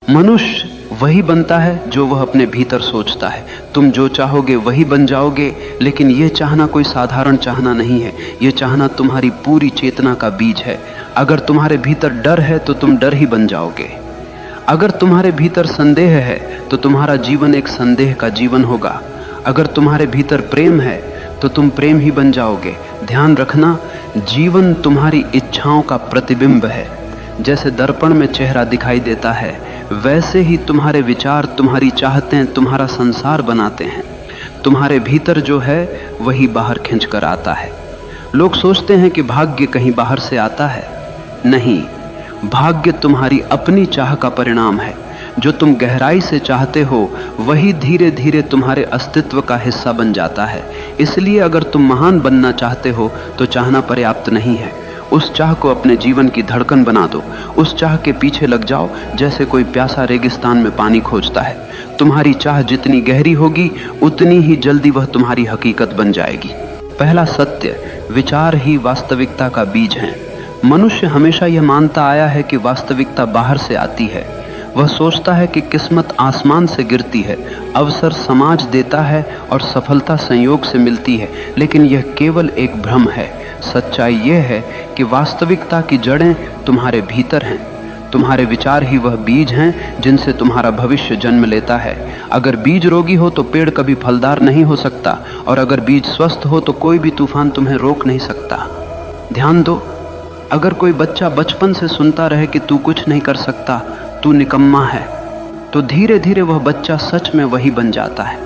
मनुष्य वही बनता है जो वह अपने भीतर सोचता है। तुम जो चाहोगे वही बन जाओगे, लेकिन यह चाहना कोई साधारण चाहना नहीं है। यह चाहना तुम्हारी पूरी चेतना का बीज है। अगर तुम्हारे भीतर डर है तो तुम डर ही बन जाओगे। अगर तुम्हारे भीतर संदेह है तो तुम्हारा जीवन एक संदेह का जीवन होगा। अगर तुम्हारे भीतर प्रेम है तो तुम प्रेम ही बन जाओगे। ध्यान रखना, जीवन तुम्हारी इच्छाओं का प्रतिबिंब है। जैसे दर्पण में चेहरा दिखाई देता है, वैसे ही तुम्हारे विचार, तुम्हारी चाहतें तुम्हारा संसार बनाते हैं। तुम्हारे भीतर जो है वही बाहर खींच कर आता है। लोग सोचते हैं कि भाग्य कहीं बाहर से आता है। नहीं, भाग्य तुम्हारी अपनी चाह का परिणाम है। जो तुम गहराई से चाहते हो वही धीरे धीरे तुम्हारे अस्तित्व का हिस्सा बन जाता है। इसलिए अगर तुम महान बनना चाहते हो तो चाहना पर्याप्त नहीं है। उस चाह को अपने जीवन की धड़कन बना दो। उस चाह के पीछे लग जाओ जैसे कोई प्यासा रेगिस्तान में पानी खोजता है। तुम्हारी चाह जितनी गहरी होगी उतनी ही जल्दी वह तुम्हारी हकीकत बन जाएगी। पहला सत्य, विचार ही वास्तविकता का बीज है। मनुष्य हमेशा यह मानता आया है कि वास्तविकता बाहर से आती है। वह सोचता है कि किस्मत आसमान से गिरती है, अवसर समाज देता है और सफलता संयोग से मिलती है, लेकिन यह केवल एक भ्रम है। सच्चाई यह है कि वास्तविकता की जड़ें तुम्हारे भीतर हैं। तुम्हारे विचार ही वह बीज हैं जिनसे तुम्हारा भविष्य जन्म लेता है। अगर बीज रोगी हो तो पेड़ कभी फलदार नहीं हो सकता, और अगर बीज स्वस्थ हो तो कोई भी तूफान तुम्हें रोक नहीं सकता। ध्यान दो, अगर कोई बच्चा बचपन से सुनता रहे कि तू कुछ नहीं कर सकता, तू निकम्मा है, तो धीरे धीरे वह बच्चा सच में वही बन जाता है।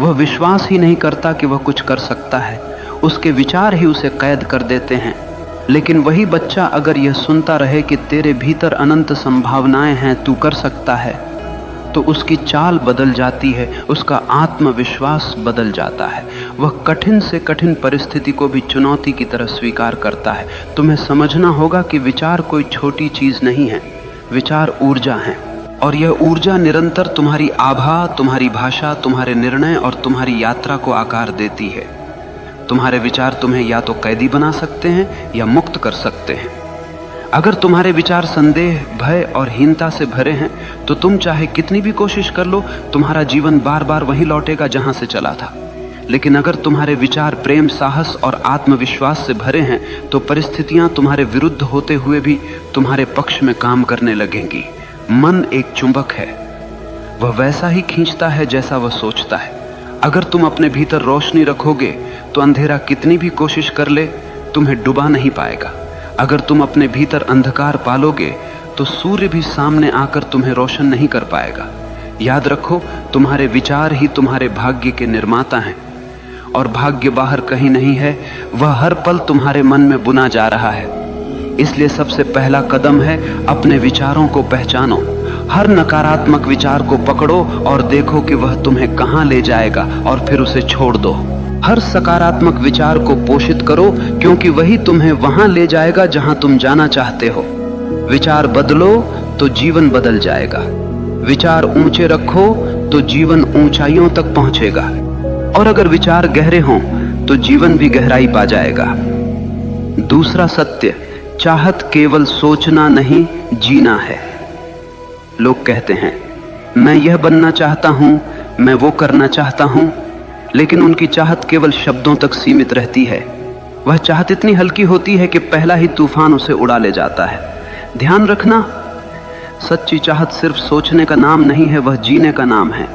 वह विश्वास ही नहीं करता कि वह कुछ कर सकता है। उसके विचार ही उसे कैद कर देते हैं। लेकिन वही बच्चा अगर यह सुनता रहे कि तेरे भीतर अनंत संभावनाएं हैं, तू कर सकता है, तो उसकी चाल बदल जाती है, उसका आत्मविश्वास बदल जाता है। वह कठिन से कठिन परिस्थिति को भी चुनौती की तरह स्वीकार करता है। तुम्हें समझना होगा कि विचार कोई छोटी चीज नहीं है। विचार ऊर्जा है, और यह ऊर्जा निरंतर तुम्हारी आभा, तुम्हारी भाषा, तुम्हारे निर्णय और तुम्हारी यात्रा को आकार देती है। तुम्हारे विचार तुम्हें या तो कैदी बना सकते हैं या मुक्त कर सकते हैं। अगर तुम्हारे विचार संदेह, भय और हीनता से भरे हैं तो तुम चाहे कितनी भी कोशिश कर लो, तुम्हारा जीवन बार बार वहीं लौटेगा जहां से चला था। लेकिन अगर तुम्हारे विचार प्रेम, साहस और आत्मविश्वास से भरे हैं तो परिस्थितियां तुम्हारे विरुद्ध होते हुए भी तुम्हारे पक्ष में काम करने लगेंगी। मन एक चुंबक है, वह वैसा ही खींचता है जैसा वह सोचता है। अगर तुम अपने भीतर रोशनी रखोगे तो अंधेरा कितनी भी कोशिश कर ले तुम्हें डुबा नहीं पाएगा। अगर तुम अपने भीतर अंधकार पालोगे तो सूर्य भी सामने आकर तुम्हें रोशन नहीं कर पाएगा। याद रखो, तुम्हारे विचार ही तुम्हारे भाग्य के निर्माता हैं, और भाग्य बाहर कहीं नहीं है, वह हर पल तुम्हारे मन में बुना जा रहा है। इसलिए सबसे पहला कदम है अपने विचारों को पहचानो। हर नकारात्मक विचार को पकड़ो और देखो कि वह तुम्हें कहां ले जाएगा, और फिर उसे छोड़ दो। हर सकारात्मक विचार को पोषित करो, क्योंकि वही तुम्हें वहां ले जाएगा जहां तुम जाना चाहते हो। विचार बदलो तो जीवन बदल जाएगा। विचार ऊंचे रखो तो जीवन ऊंचाइयों तक पहुंचेगा, और अगर विचार गहरे हों तो जीवन भी गहराई पा जाएगा। दूसरा सत्य, चाहत केवल सोचना नहीं, जीना है। लोग कहते हैं, मैं यह बनना चाहता हूं, मैं वो करना चाहता हूं, लेकिन उनकी चाहत केवल शब्दों तक सीमित रहती है। वह चाहत इतनी हल्की होती है कि पहला ही तूफान उसे उड़ा ले जाता है। ध्यान रखना, सच्ची चाहत सिर्फ सोचने का नाम नहीं है, वह जीने का नाम है।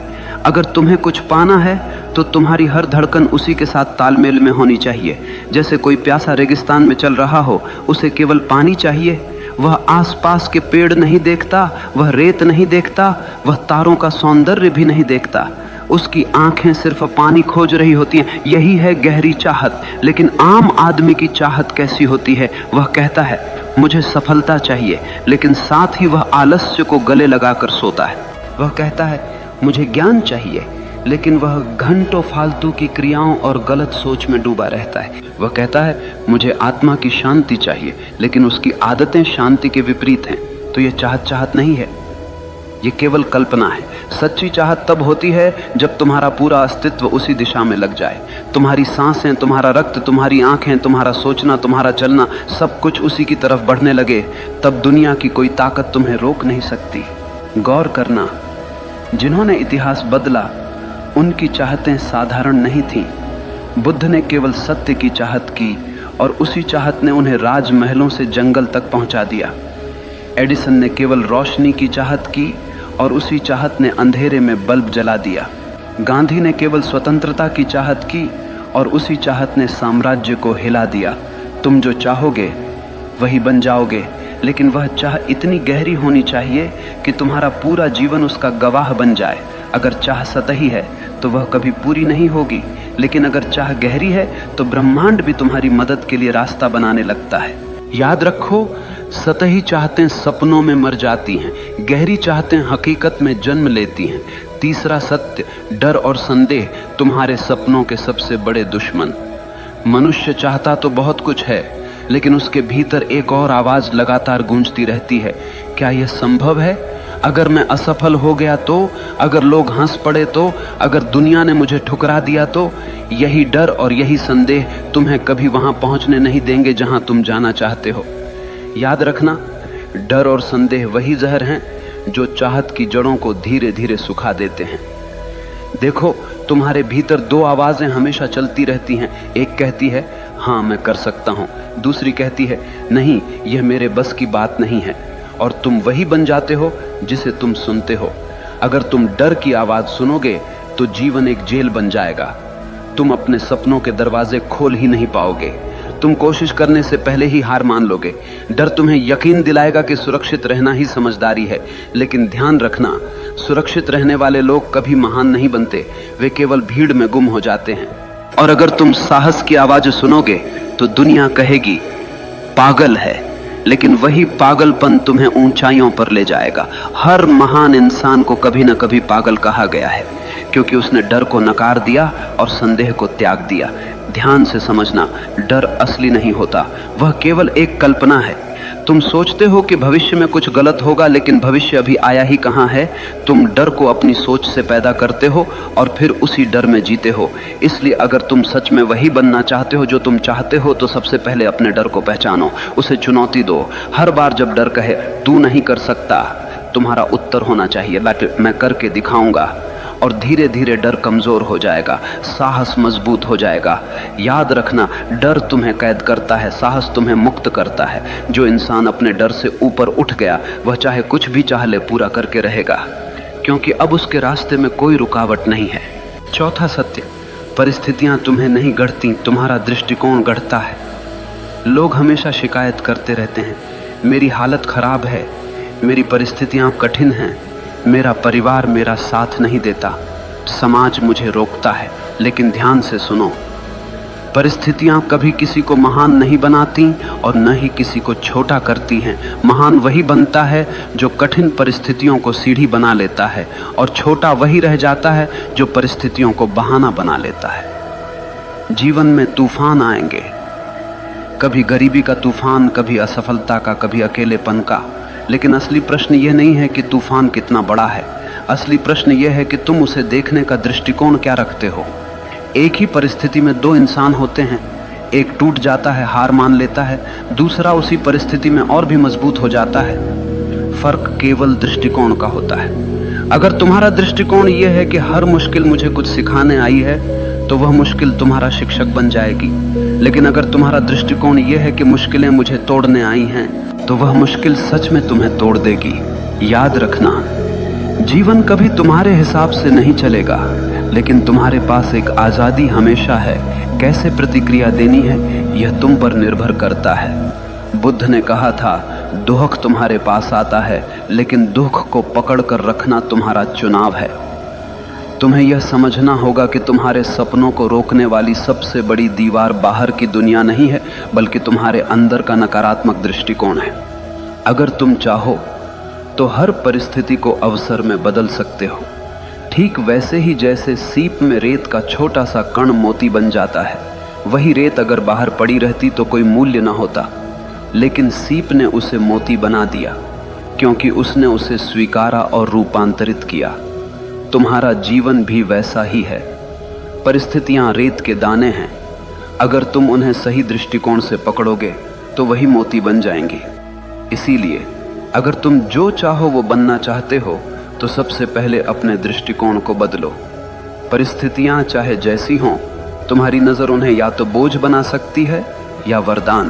अगर तुम्हें कुछ पाना है तो तुम्हारी हर धड़कन उसी के साथ तालमेल में होनी चाहिए। जैसे कोई प्यासा रेगिस्तान में चल रहा हो, उसे केवल पानी चाहिए। वह आसपास के पेड़ नहीं देखता, वह रेत नहीं देखता, वह तारों का सौंदर्य भी नहीं देखता। उसकी आंखें सिर्फ पानी खोज रही होती हैं। यही है गहरी चाहत। लेकिन आम आदमी की चाहत कैसी होती है? वह कहता है, मुझे सफलता चाहिए, लेकिन साथ ही वह आलस्य को गले लगाकर सोता है। वह कहता है, मुझे ज्ञान चाहिए, लेकिन वह घंटों फालतू की क्रियाओं और गलत सोच में डूबा रहता है। वह कहता है, मुझे आत्मा की शांति चाहिए, लेकिन उसकी आदतें शांति के विपरीत हैं। तो यह चाहत नहीं है, ये केवल कल्पना है। सच्ची चाहत तब होती है जब तुम्हारा पूरा अस्तित्व उसी दिशा में लग जाए। तुम्हारी सांसें, तुम्हारा रक्त, तुम्हारी आंखें, तुम्हारा सोचना, तुम्हारा चलना, सब कुछ उसी की तरफ बढ़ने लगे। तब दुनिया की कोई ताकत तुम्हें रोक नहीं सकती। गौर करना, जिन्होंने इतिहास बदला उनकी चाहतें साधारण नहीं थीं। बुद्ध ने केवल सत्य की चाहत की और उसी चाहत ने उन्हें राजमहलों से जंगल तक पहुंचा दिया। एडिसन ने केवल रोशनी की चाहत की और उसी चाहत ने अंधेरे में बल्ब जला दिया। गांधी ने केवल स्वतंत्रता की चाहत की और उसी चाहत ने साम्राज्य को हिला दिया। तुम जो चाहोगे वही बन जाओगे, लेकिन वह चाह इतनी गहरी होनी चाहिए कि तुम्हारा पूरा जीवन उसका गवाह बन जाए। अगर चाह सतही है तो वह कभी पूरी नहीं होगी, लेकिन अगर चाह गहरी है तो ब्रह्मांड भी तुम्हारी मदद के लिए रास्ता बनाने लगता है। याद रखो, सतही चाहतें सपनों में मर जाती हैं, गहरी चाहतें हकीकत में जन्म लेती हैं। तीसरा सत्य, डर और संदेह तुम्हारे सपनों के सबसे बड़े दुश्मन। मनुष्य चाहता तो बहुत कुछ है, लेकिन उसके भीतर एक और आवाज लगातार गूंजती रहती है, क्या यह संभव है? अगर मैं असफल हो गया तो, अगर लोग हंस पड़े तो, अगर दुनिया ने मुझे ठुकरा दिया तो? यही डर और यही संदेह तुम्हें कभी वहां पहुंचने नहीं देंगे जहां तुम जाना चाहते हो। याद रखना, डर और संदेह वही जहर हैं जो चाहत की जड़ों को धीरे धीरे सुखा देते हैं। देखो, तुम्हारे भीतर दो आवाजें हमेशा चलती रहती हैं। एक कहती है हाँ मैं कर सकता हूं, दूसरी कहती है नहीं, यह मेरे बस की बात नहीं है। और तुम वही बन जाते हो जिसे तुम सुनते हो। अगर तुम डर की आवाज सुनोगे तो जीवन एक जेल बन जाएगा। तुम अपने सपनों के दरवाजे खोल ही नहीं पाओगे। तुम कोशिश करने से पहले ही हार मान लोगे। डर तुम्हें यकीन दिलाएगा कि सुरक्षित रहना ही समझदारी है, लेकिन ध्यान रखना, सुरक्षित रहने वाले लोग कभी महान नहीं बनते, वे केवल भीड़ में गुम हो जाते हैं। और अगर तुम साहस की आवाज सुनोगे तो दुनिया कहेगी पागल है, लेकिन वही पागलपन तुम्हें ऊंचाइयों पर ले जाएगा। हर महान इंसान को कभी न कभी पागल कहा गया है, क्योंकि उसने डर को नकार दिया और संदेह को त्याग दिया। ध्यान से समझना, डर असली नहीं होता, वह केवल एक कल्पना है। तुम सोचते हो कि भविष्य में कुछ गलत होगा, लेकिन भविष्य अभी आया ही कहां है। तुम डर को अपनी सोच से पैदा करते हो और फिर उसी डर में जीते हो। इसलिए अगर तुम सच में वही बनना चाहते हो जो तुम चाहते हो, तो सबसे पहले अपने डर को पहचानो, उसे चुनौती दो। हर बार जब डर कहे तू नहीं कर सकता, तुम्हारा उत्तर होना चाहिए मैं करके दिखाऊंगा। और धीरे धीरे डर कमजोर हो जाएगा, साहस मजबूत हो जाएगा। याद रखना, डर तुम्हें कैद करता है, साहस तुम्हें मुक्त करता है। जो इंसान अपने डर से ऊपर उठ गया, वह चाहे कुछ भी चाह ले पूरा करके रहेगा, क्योंकि अब उसके रास्ते में कोई रुकावट नहीं है। चौथा सत्य, परिस्थितियां तुम्हें नहीं गढ़ती, तुम्हारा दृष्टिकोण गढ़ता है। लोग हमेशा शिकायत करते रहते हैं, मेरी हालत खराब है, मेरी परिस्थितियां कठिन हैं, मेरा परिवार मेरा साथ नहीं देता, समाज मुझे रोकता है। लेकिन ध्यान से सुनो, परिस्थितियां कभी किसी को महान नहीं बनाती और न ही किसी को छोटा करती हैं। महान वही बनता है जो कठिन परिस्थितियों को सीढ़ी बना लेता है, और छोटा वही रह जाता है जो परिस्थितियों को बहाना बना लेता है। जीवन में तूफान आएंगे, कभी गरीबी का तूफान, कभी असफलता का, कभी अकेलेपन का। लेकिन असली प्रश्न यह नहीं है कि तूफान कितना बड़ा है, असली प्रश्न यह है कि तुम उसे देखने का दृष्टिकोण क्या रखते हो। एक ही परिस्थिति में दो इंसान होते हैं, एक टूट जाता है, हार मान लेता है, दूसरा उसी परिस्थिति में और भी मजबूत हो जाता है। फर्क केवल दृष्टिकोण का होता है। अगर तुम्हारा दृष्टिकोण यह है कि हर मुश्किल मुझे कुछ सिखाने आई है, तो वह मुश्किल तुम्हारा शिक्षक बन जाएगी। लेकिन अगर तुम्हारा दृष्टिकोण यह है कि मुश्किलें मुझे तोड़ने आई हैं, तो वह मुश्किल सच में तुम्हें तोड़ देगी। याद रखना, जीवन कभी तुम्हारे हिसाब से नहीं चलेगा, लेकिन तुम्हारे पास एक आजादी हमेशा है। कैसे प्रतिक्रिया देनी है यह तुम पर निर्भर करता है। बुद्ध ने कहा था, दुख तुम्हारे पास आता है, लेकिन दुख को पकड़ कर रखना तुम्हारा चुनाव है। तुम्हें यह समझना होगा कि तुम्हारे सपनों को रोकने वाली सबसे बड़ी दीवार बाहर की दुनिया नहीं है, बल्कि तुम्हारे अंदर का नकारात्मक दृष्टिकोण है। अगर तुम चाहो तो हर परिस्थिति को अवसर में बदल सकते हो, ठीक वैसे ही जैसे सीप में रेत का छोटा सा कण मोती बन जाता है। वही रेत अगर बाहर पड़ी रहती तो कोई मूल्य न होता, लेकिन सीप ने उसे मोती बना दिया, क्योंकि उसने उसे स्वीकारा और रूपांतरित किया। तुम्हारा जीवन भी वैसा ही है। परिस्थितियां रेत के दाने हैं, अगर तुम उन्हें सही दृष्टिकोण से पकड़ोगे तो वही मोती बन जाएंगे। इसीलिए अगर तुम जो चाहो वो बनना चाहते हो तो सबसे पहले अपने दृष्टिकोण को बदलो। परिस्थितियां चाहे जैसी हों, तुम्हारी नजर उन्हें या तो बोझ बना सकती है या वरदान।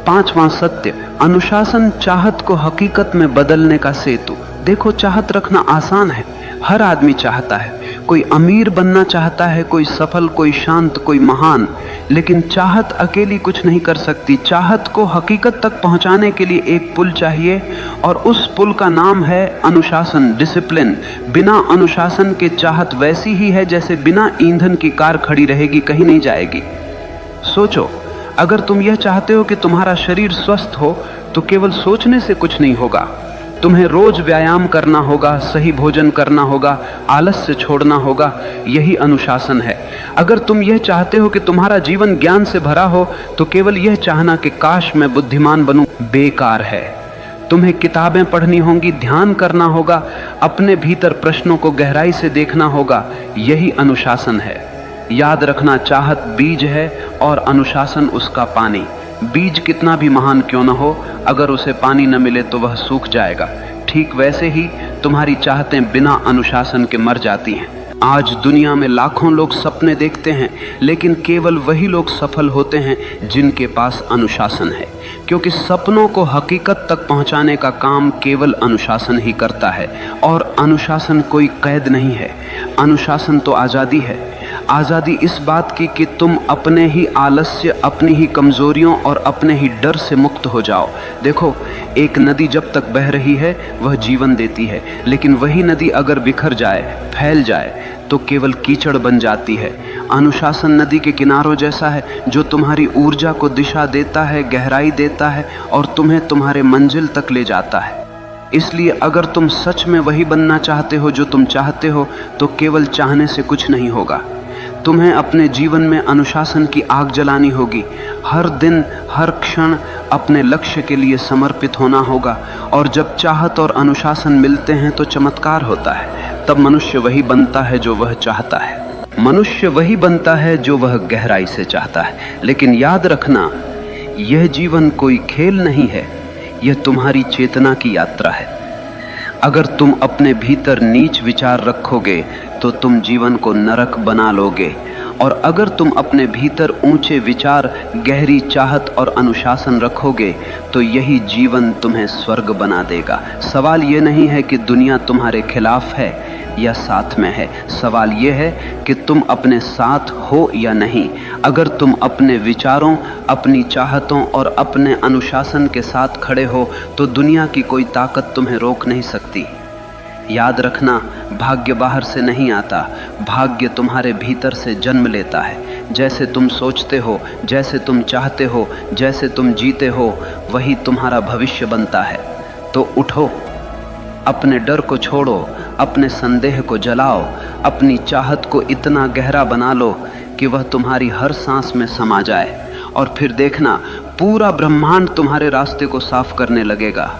पांचवां सत्य, अनुशासन चाहत को हकीकत में बदलने का सेतु। देखो, चाहत रखना आसान है, हर आदमी चाहता है। कोई अमीर बनना चाहता है, कोई सफल, कोई शांत, कोई महान, लेकिन चाहत अकेली कुछ नहीं कर सकती। चाहत को हकीकत तक पहुंचाने के लिए एक पुल चाहिए, और उस पुल का नाम है अनुशासन, डिसिप्लिन। बिना अनुशासन के चाहत वैसी ही है जैसे बिना ईंधन की कार खड़ी रहेगी, कहीं नहीं जाएगी। सोचो, अगर तुम यह चाहते हो कि तुम्हारा शरीर स्वस्थ हो तो केवल सोचने से कुछ नहीं होगा। तुम्हें रोज व्यायाम करना होगा, सही भोजन करना होगा, आलस्य छोड़ना होगा। यही अनुशासन है। अगर तुम यह चाहते हो कि तुम्हारा जीवन ज्ञान से भरा हो तो केवल यह चाहना कि काश मैं बुद्धिमान बनूं बेकार है। तुम्हें किताबें पढ़नी होंगी, ध्यान करना होगा, अपने भीतर प्रश्नों को गहराई से देखना होगा। यही अनुशासन है। याद रखना, चाहत बीज है और अनुशासन उसका पानी। बीज कितना भी महान क्यों न हो, अगर उसे पानी न मिले तो वह सूख जाएगा। ठीक वैसे ही तुम्हारी चाहतें बिना अनुशासन के मर जाती हैं। आज दुनिया में लाखों लोग सपने देखते हैं, लेकिन केवल वही लोग सफल होते हैं जिनके पास अनुशासन है, क्योंकि सपनों को हकीकत तक पहुंचाने का काम केवल अनुशासन ही करता है। और अनुशासन कोई कैद नहीं है, अनुशासन तो आज़ादी है। आज़ादी इस बात की कि तुम अपने ही आलस्य, अपनी ही कमजोरियों और अपने ही डर से मुक्त हो जाओ। देखो, एक नदी जब तक बह रही है वह जीवन देती है, लेकिन वही नदी अगर बिखर जाए, फैल जाए, तो केवल कीचड़ बन जाती है। अनुशासन नदी के किनारों जैसा है, जो तुम्हारी ऊर्जा को दिशा देता है, गहराई देता है और तुम्हें तुम्हारे मंजिल तक ले जाता है। इसलिए अगर तुम सच में वही बनना चाहते हो जो तुम चाहते हो, तो केवल चाहने से कुछ नहीं होगा। तुम्हें अपने जीवन में अनुशासन की आग जलानी होगी। हर दिन, हर क्षण अपने लक्ष्य के लिए समर्पित होना होगा। और जब चाहत और अनुशासन मिलते हैं तो चमत्कार होता है। तब मनुष्य वही बनता है जो वह चाहता है। मनुष्य वही बनता है जो वह गहराई से चाहता है। लेकिन याद रखना, यह जीवन कोई खेल नहीं है, यह तुम्हारी चेतना की यात्रा है। अगर तुम अपने भीतर नीच विचार रखोगे तो तुम जीवन को नरक बना लोगे, और अगर तुम अपने भीतर ऊंचे विचार, गहरी चाहत और अनुशासन रखोगे तो यही जीवन तुम्हें स्वर्ग बना देगा। सवाल ये नहीं है कि दुनिया तुम्हारे खिलाफ है या साथ में है, सवाल ये है कि तुम अपने साथ हो या नहीं। अगर तुम अपने विचारों, अपनी चाहतों और अपने अनुशासन के साथ खड़े हो तो दुनिया की कोई ताकत तुम्हें रोक नहीं सकती। याद रखना, भाग्य बाहर से नहीं आता, भाग्य तुम्हारे भीतर से जन्म लेता है। जैसे तुम सोचते हो, जैसे तुम चाहते हो, जैसे तुम जीते हो, वही तुम्हारा भविष्य बनता है। तो उठो, अपने डर को छोड़ो, अपने संदेह को जलाओ, अपनी चाहत को इतना गहरा बना लो कि वह तुम्हारी हर सांस में समा जाए, और फिर देखना पूरा ब्रह्मांड तुम्हारे रास्ते को साफ करने लगेगा।